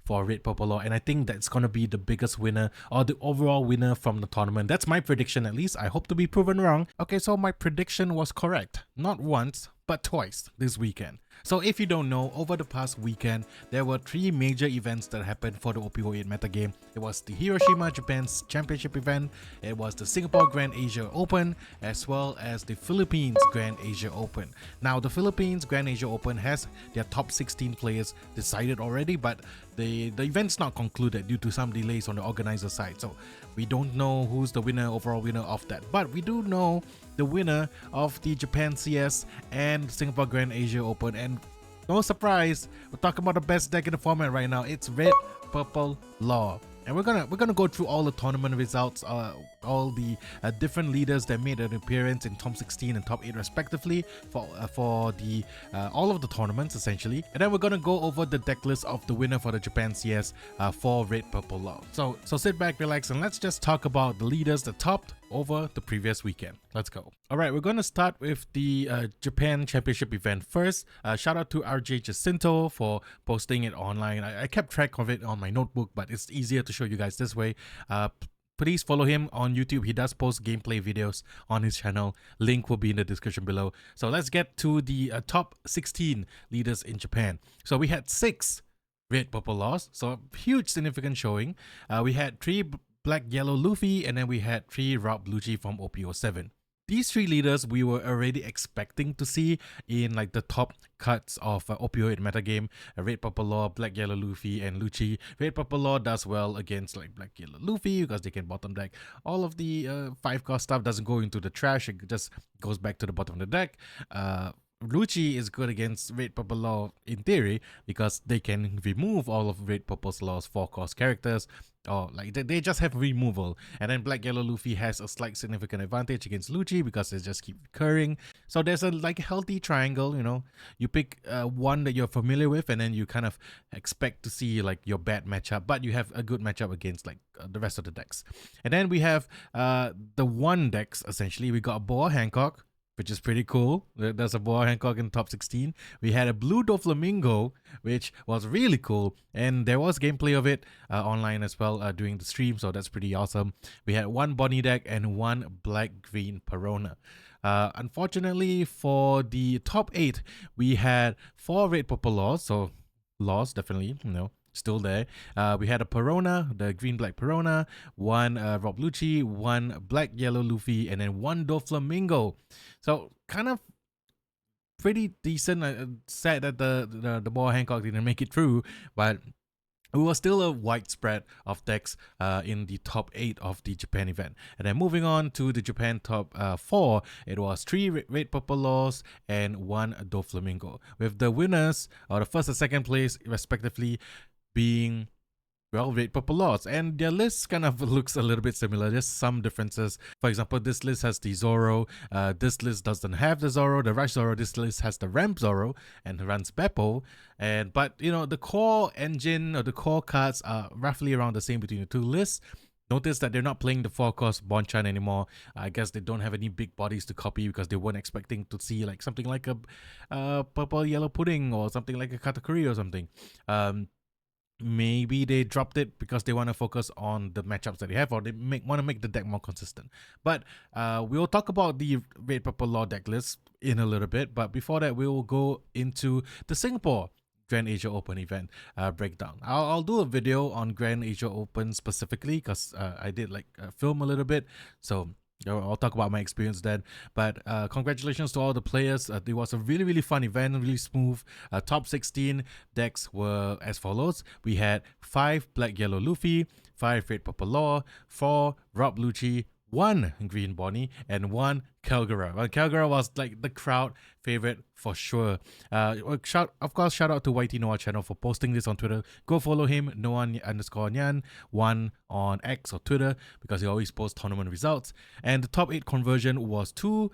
for Red Purple Law, and I think that's gonna be the biggest winner or the overall winner from the tournament. That's my prediction, at least. I hope to be proven wrong. Okay, so my prediction was correct, not once but twice this weekend. So if you don't know, over the past weekend, there were 3 major events that happened for the OP-08 metagame. It was the Hiroshima, Japan's championship event, it was the Singapore Grand Asia Open, as well as the Philippines Grand Asia Open. Now, the Philippines Grand Asia Open has their top 16 players decided already, but the event's not concluded due to some delays on the organizer side. So we don't know who's the overall winner of that. But we do know the winner of the Japan CS and Singapore Grand Asia Open, and no surprise, we're talking about the best deck in the format right now. It's Red Purple Law. And we're gonna go through all the tournament results, all the different leaders that made an appearance in top 16 and top 8 respectively for the all of the tournaments essentially. And then we're gonna go over the deck list of the winner for the Japan CS for Red Purple Law. So sit back, relax, and let's just talk about the leaders that topped over the previous weekend. Let's go. Alright, we're gonna start with the Japan Championship event first. Shout out to RJ Jacinto for posting it online. I kept track of it on my notebook, but it's easier to show you guys this way. Please follow him on YouTube. He does post gameplay videos on his channel. Link will be in the description below. So let's get to the top 16 leaders in Japan. So we had 6 Red Purple Laws, so huge significant showing. We had 3 Black Yellow Luffy, and then we had 3 Rob Lucci from OP-07. These 3 leaders we were already expecting to see in like the top cuts of OP-08 metagame. Red Purple Law, Black Yellow Luffy, and Lucci. Red Purple Law does well against like Black Yellow Luffy because they can bottom deck. All of the 5-cost stuff doesn't go into the trash, it just goes back to the bottom of the deck. Lucci is good against Red Purple Law in theory because they can remove all of Red Purple Law's 4-cost characters, or like they just have removal. And then Black Yellow Luffy has a slight significant advantage against Lucci because they just keep recurring. So there's a like healthy triangle, you know. You pick one that you're familiar with, and then you kind of expect to see like your bad matchup, but you have a good matchup against like the rest of the decks. And then we have the one decks essentially. We got Boa Hancock, which is pretty cool. There's a Boa Hancock in the top 16. We had a Blue Doflamingo, which was really cool. And there was gameplay of it online as well during the stream, so that's pretty awesome. We had 1 Bonnie deck and 1 Black-Green Perona. Unfortunately, for the top 8, we had 4 Red Purple Laws, so Laws definitely, you know, still there. We had a Perona, the green-black Perona, 1 Rob Lucci, 1 Black Yellow Luffy, and then 1 Doflamingo. So kind of pretty decent. Sad that the Boa Hancock didn't make it through, but it was still a wide spread of decks in the top 8 of the Japan event. And then moving on to the Japan top 4, it was 3 Red Purple Laws and 1 Doflamingo, with the winners, or the first and second place respectively, being, well, Red Purple Laws. And their list kind of looks a little bit similar. There's some differences. For example, this list has the Zoro. This list doesn't have the Zoro, the Rush Zoro. This list has the Ramp Zoro and runs Beppo. But you know, the core engine or the core cards are roughly around the same between the 2 lists. Notice that they're not playing the 4-cost Bonchan anymore. I guess they don't have any big bodies to copy because they weren't expecting to see like something like a Purple Yellow Pudding or something like a Katakuri or something. Maybe they dropped it because they want to focus on the matchups that they have, or they want to make the deck more consistent. But we'll talk about the Red Purple Law deck list in a little bit. But before that, we will go into the Singapore Grand Asia Open event breakdown. I'll do a video on Grand Asia Open specifically because I did like film a little bit. So I'll talk about my experience then. But congratulations to all the players. It was a really fun event, really smooth. Top 16 decks were as follows. We had 5 Black Yellow Luffy, 5 Red Purple Law, 4 Rob Lucci, 1 Green Bonnie, and 1 Calgara. Well, Calgara was like the crowd favorite for sure. Of course, shout out to YT Noah channel for posting this on Twitter. Go follow him, Noah_Nyan1 on X or Twitter, because he always posts tournament results. And the top 8 conversion was 2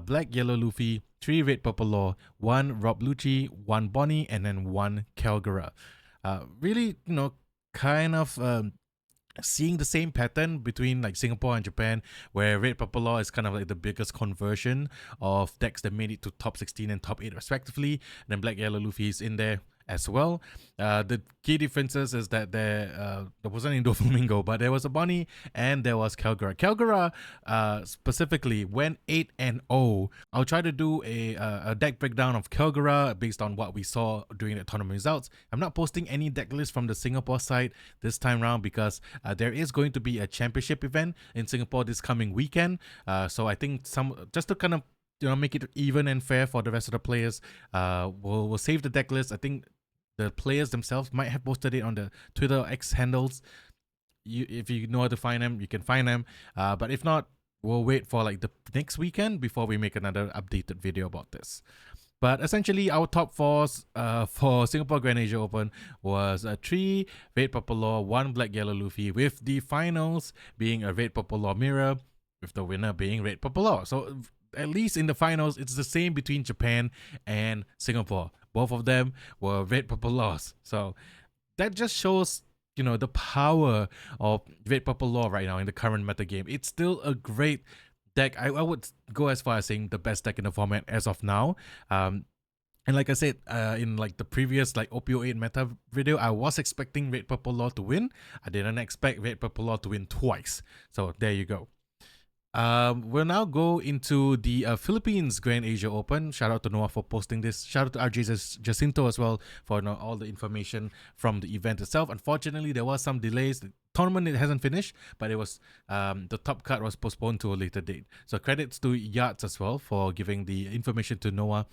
Black Yellow Luffy, 3 Red Purple Law, 1 Rob Lucci, 1 Bonnie, and then 1 Calgara. Really, you know, kind of seeing the same pattern between like Singapore and Japan, where Red Purple Law is kind of like the biggest conversion of decks that made it to top 16 and top 8 respectively. And then Black Yellow Luffy is in there as well. The key differences is that there wasn't any Doflamingo, but there was a Bonnie and there was Kelgora. Kelgora specifically went 8-0. I'll try to do a deck breakdown of Kelgora based on what we saw during the tournament results. I'm not posting any deck list from the Singapore side this time around because there is going to be a championship event in Singapore this coming weekend. So I think just to kind of make it even and fair for the rest of the players, we'll save the deck list. I think the players themselves might have posted it on the Twitter X handles. If you know how to find them, you can find them. But if not, we'll wait for like the next weekend before we make another updated video about this. But essentially, our top fours for Singapore Grand Asia Open was a 3 red purple law, 1 black yellow Luffy, with the finals being a red purple law mirror, with the winner being red purple law. So at least in the finals, it's the same between Japan and Singapore. Both of them were red purple laws. So that just shows, the power of red purple law right now in the current meta game. It's still a great deck. I would go as far as saying the best deck in the format as of now. And like I said, in like the previous like OP-08 meta video, I was expecting red purple law to win. I didn't expect red purple law to win twice. So there you go. We'll now go into the Philippines Grand Asia Open. Shout out to Noah for posting this. Shout out to RJ Jacinto as well for all the information from the event itself. Unfortunately, there was some delays. The tournament, it hasn't finished, but it was the top card was postponed to a later date. So credits to Yards as well for giving the information to Noah.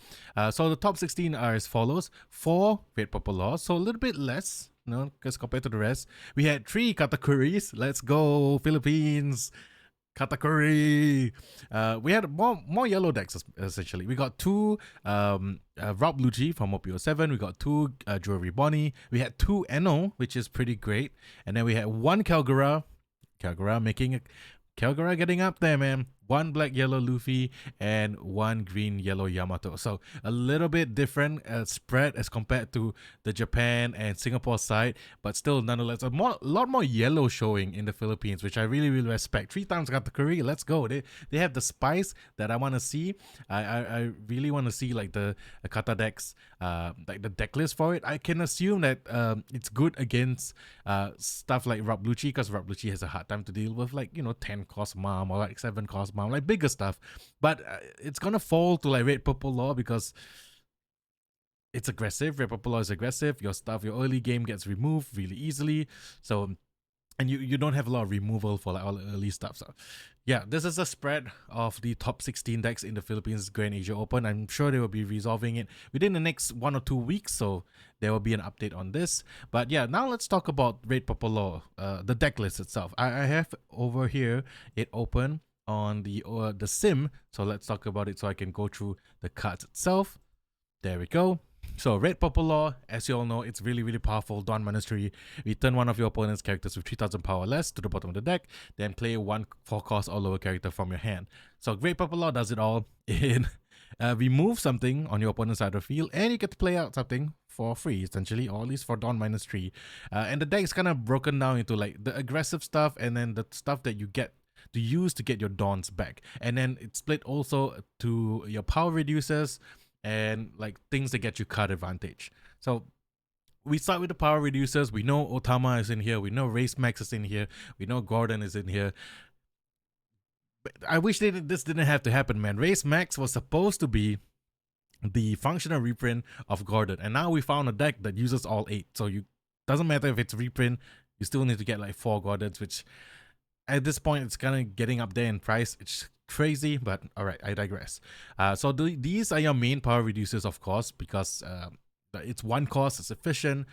So the top 16 are as follows: 4 red purple laws, so a little bit less, because compared to the rest. We had 3 kategories. Let's go Philippines. Katakuri. We had more yellow decks essentially. We got 2 Rob Luigi from OP-07. We got 2 Jewelry Bonnie. We had 2 Eno, which is pretty great. And then we had 1 Kelgora. Kelgora getting up there, man. 1 black yellow Luffy and 1 green yellow Yamato. So a little bit different spread as compared to the Japan and Singapore side, but still nonetheless a lot more yellow showing in the Philippines, which I really respect. 3 times Katakuri, let's go. They have the spice that I want to see. I really want to see like the kata decks, like the deck list for it. I can assume that it's good against stuff like Rob Lucci, because Rob Lucci has a hard time to deal with like 10 cost mom or like 7 cost mom, like bigger stuff. But it's gonna fall to like red purple law because it's aggressive. Red purple law is aggressive. Your early game gets removed really easily. So, and you don't have a lot of removal for like all the early stuff. So yeah, this is a spread of the top 16 decks in the Philippines Grand Asia Open. I'm sure they will be resolving it within the next 1 or 2 weeks, so there will be an update on this. But yeah, now let's talk about red purple law, the deck list itself. I have over here it open on the sim, so let's talk about it so I can go through the cards itself. There we go. So red purple law, as you all know, it's really powerful. Dawn Monastery. Return one of your opponent's characters with 3000 power less to the bottom of the deck, then play 1 4-cost or lower character from your hand. So red purple law does it all. It remove something on your opponent's side of the field, and you get to play out something for free essentially, or at least for Dawn -3. And the deck is kind of broken down into like the aggressive stuff and then the stuff that you get to use to get your Dawns back. And then it's split also to your power reducers and like things that get you card advantage. So we start with the power reducers. We know Otama is in here. We know Race Max is in here. We know Gordon is in here. But I wish this didn't have to happen, man. Race Max was supposed to be the functional reprint of Gordon, and now we found a deck that uses all 8. So you doesn't matter if it's reprint, you still need to get like 4 Gordons, which at this point it's kind of getting up there in price. It's crazy, but all right, I digress. So these are your main power reducers, of course, because it's 1 cost, it's efficient.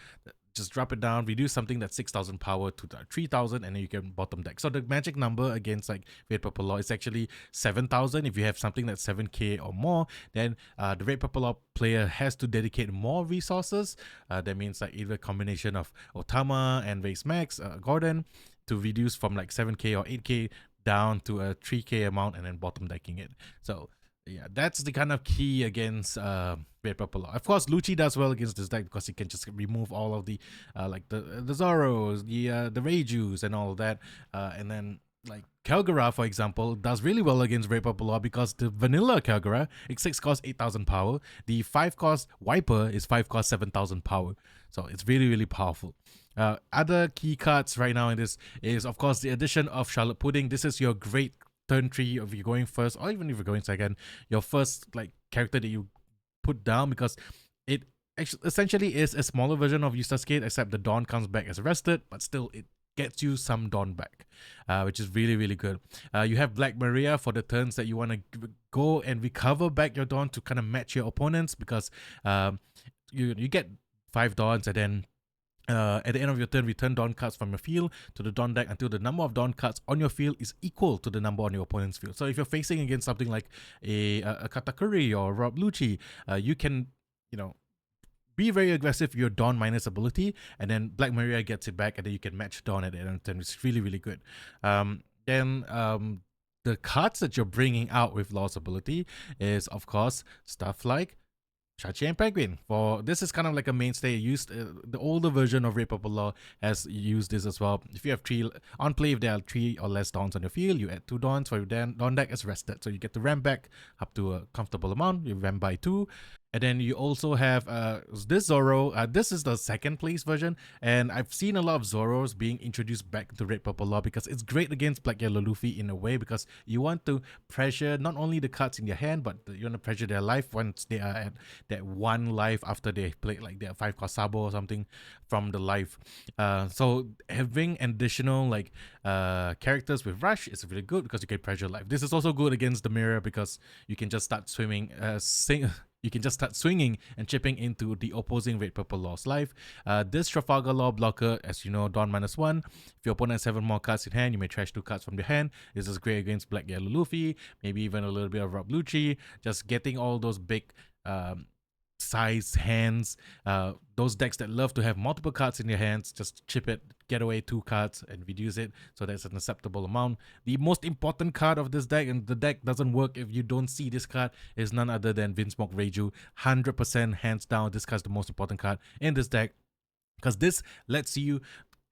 Just drop it down, reduce something that's 6000 power to 3000, and then you can bottom deck. So the magic number against like red purple law is actually 7000. If you have something that's 7k or more, then the red purple law player has to dedicate more resources. That means like either a combination of Otama and Race Max, Gordon, to reduce from like 7k or 8k down to a 3k amount and then bottom decking it. So yeah, that's the kind of key against red purple law. Of course, Lucci does well against this deck because he can just remove all of the like the Zoros, the Reijus and all of that, and then like Calgara, for example, does really well against Red Purple Law because the vanilla Calgara, it's 6 cost 8,000 power. The 5 cost Wiper is 5 cost 7,000 power. So it's really, really powerful. Other key cards right now in this is, of course, the addition of Charlotte Pudding. This is your great turn 3 if you're going first, or even if you're going second, your first like character that you put down, because it essentially is a smaller version of Eustace Kate, except the Dawn comes back as arrested, but still it gets you some Dawn back, which is really, really good. You have Black Maria for the turns that you want to go and recover back your Dawn to kind of match your opponents, because you get 5 Dawns, and then at the end of your turn, return Dawn cards from your field to the Dawn deck until the number of Dawn cards on your field is equal to the number on your opponent's field. So if you're facing against something like a Katakuri or Rob Lucci, you can, be very aggressive with your Dawn minus ability, and then Black Maria gets it back, and then you can match Dawn at the end of the turn. It's really, really good. Then the cards that you're bringing out with Law's ability is, of course, stuff like Shachi and Penguin. For this is kind of like a mainstay used. The older version of Red Purple Law has used this as well. If you have 3 on play, if there are 3 or less Dawns on your field, you add 2 Dawns for your Dawn deck as rested, so you get to ramp back up to a comfortable amount. You ramp by 2. And then you also have this Zoro. This is the second place version, and I've seen a lot of Zoros being introduced back to Red Purple Law because it's great against Black Yellow Luffy in a way, because you want to pressure not only the cards in your hand, but you want to pressure their life once they are at that 1 life after they played like their 5 cost Sabo or something from the life. So having additional like characters with Rush is really good because you can pressure life. This is also good against the Mirror because you can just start swimming, you can just start swinging and chipping into the opposing Red Purple Law's life. This Trafalgar Law blocker, as you know, Dawn -1. If your opponent has 7 more cards in hand, you may trash 2 cards from their hand. This is great against Black Yellow Luffy, maybe even a little bit of Rob Lucci. Just getting all those big size hands, those decks that love to have multiple cards in their hands, just chip it, get away 2 cards and reduce it, so that's an acceptable amount. The most important card of this deck, and the deck doesn't work if you don't see this card, is none other than Vinsmoke Reiju. 100% hands down, this card's the most important card in this deck, because this lets you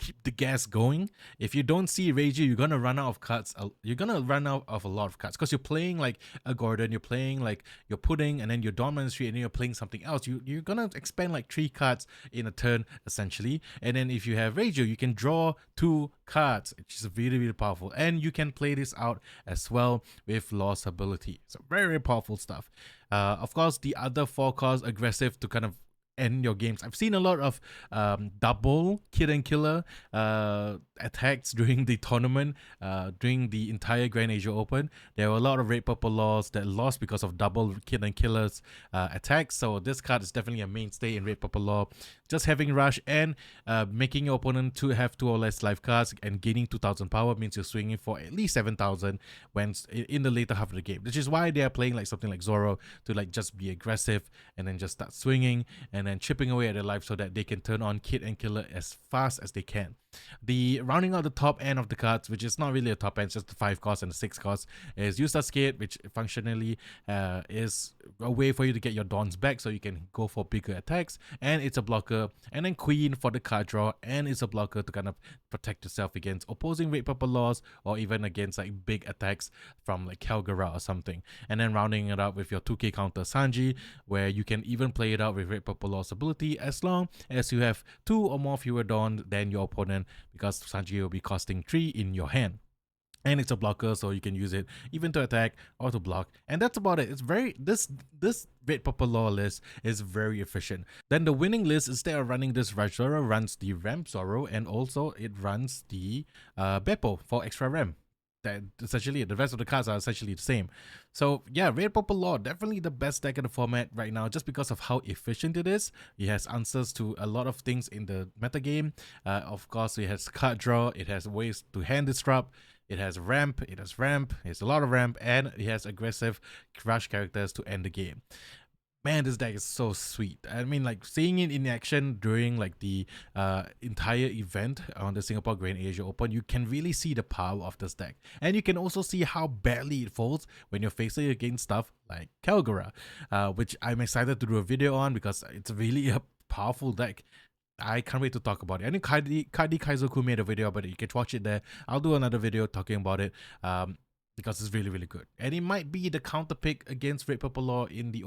keep the gas going. If you don't see Reiju, you're gonna run out of cards. You're gonna run out of a lot of cards because you're playing like a Gordon, you're playing like your Pudding, and then your Dawn Ministry, and then you're playing something else. You're gonna expend like 3 cards in a turn essentially. And then if you have Reiju, you can draw 2 cards, which is really, really powerful. And you can play this out as well with Law's ability. So very, very powerful stuff. Of course, the other 4 cards aggressive to kind of end your games. I've seen a lot of double Kid and Killer attacks during the tournament, during the entire Grand Asia Open. There were a lot of Red Purple Laws that lost because of double Kid and Killers attacks. So this card is definitely a mainstay in Red Purple Law. Just having Rush and making your opponent to have 2 or less life cards and gaining 2,000 power means you're swinging for at least 7,000 when in the later half of the game, which is why they are playing like something like Zoro to like just be aggressive and then just start swinging and then chipping away at their life so that they can turn on Kid and Killer as fast as they can. The rounding out the top end of the cards, which is not really a top end, it's just the 5 cost and the 6 cost, is Eustace Kate, which functionally is a way for you to get your Dawns back so you can go for bigger attacks, and it's a blocker. And then Queen for the card draw, and it's a blocker to kind of protect yourself against opposing Red Purple Laws or even against like big attacks from like Calgara or something. And then rounding it up with your 2k counter Sanji, where you can even play it out with Red Purple Law's ability as long as you have 2 or more fewer Dawn than your opponent, because Sanji will be costing 3 in your hand. And it's a blocker, so you can use it even to attack or to block. And that's about it. It's very, this Red Purple Law list is very efficient. Then the winning list, instead of running this Rush Zoro, runs the Ramp Zoro, and also it runs the Beppo for extra ramp. That essentially the rest of the cards are essentially the same. So yeah, Red Purple Law, definitely the best deck in the format right now, just because of how efficient it is. It has answers to a lot of things in the metagame. Of course, it has card draw, it has ways to hand disrupt, it has ramp, it has a lot of ramp, and it has aggressive rush characters to end the game. Man, this deck is so sweet. I mean, like, seeing it in action during like the entire event on the Singapore Grand Asia Open, you can really see the power of this deck. And you can also see how badly it falls when you're facing against stuff like Calgara, which I'm excited to do a video on because it's really a powerful deck. I can't wait to talk about it. I think Kadi Kaizoku made a video about it. You can watch it there. I'll do another video talking about it. Because it's really, really good. And it might be the counter pick against Red Purple Law in the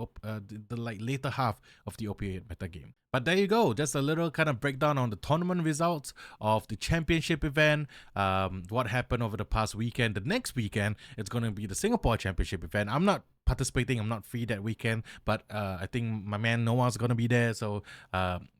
like later half of the OP-08 meta game. But there you go. Just a little kind of breakdown on the tournament results of the championship event, what happened over the past weekend. The next weekend, it's going to be the Singapore championship event. I'm not participating, I'm not free that weekend, but I think my man Noah's going to be there. So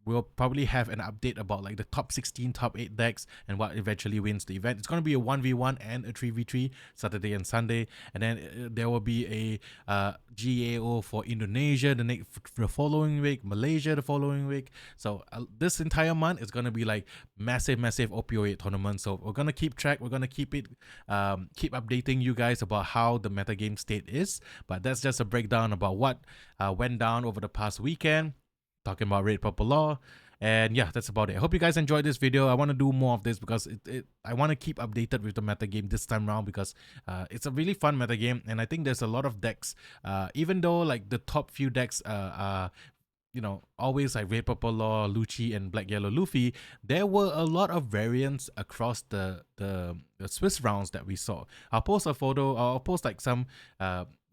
we'll probably have an update about like the top 16, top 8 decks and what eventually wins the event. It's going to be a 1v1 and a 3v3 Saturday and Sunday. And then there will be a GAO for Indonesia the following week, Malaysia the following week. So this entire month is going to be like massive OP-08 tournament. So we're going to keep track. We're going to keep updating you guys about how the metagame state is. But that's just a breakdown about what went down over the past weekend, talking about Red Purple Law. And yeah, that's about it. I hope you guys enjoyed this video. I want to do more of this because I want to keep updated with the metagame this time around, because it's a really fun metagame, and I think there's a lot of decks. Even though like the top few decks are, you know, always like Red Purple Law, Lucci, and Black Yellow Luffy, there were a lot of variants across the Swiss rounds that we saw. I'll post a photo, or I'll post like some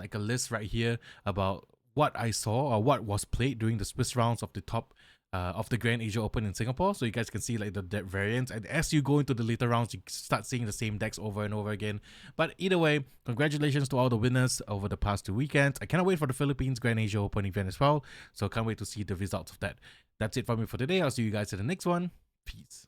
like a list right here about what I saw or what was played during the Swiss rounds of the top of the Grand Asia Open in Singapore, so you guys can see like the deck variants. And as you go into the later rounds, you start seeing the same decks over and over again. But either way, congratulations to all the winners over the past 2 weekends. I cannot wait for the Philippines Grand Asia Open event as well, so can't wait to see the results of that. That's it for me for today. I'll see you guys in the next one. Peace.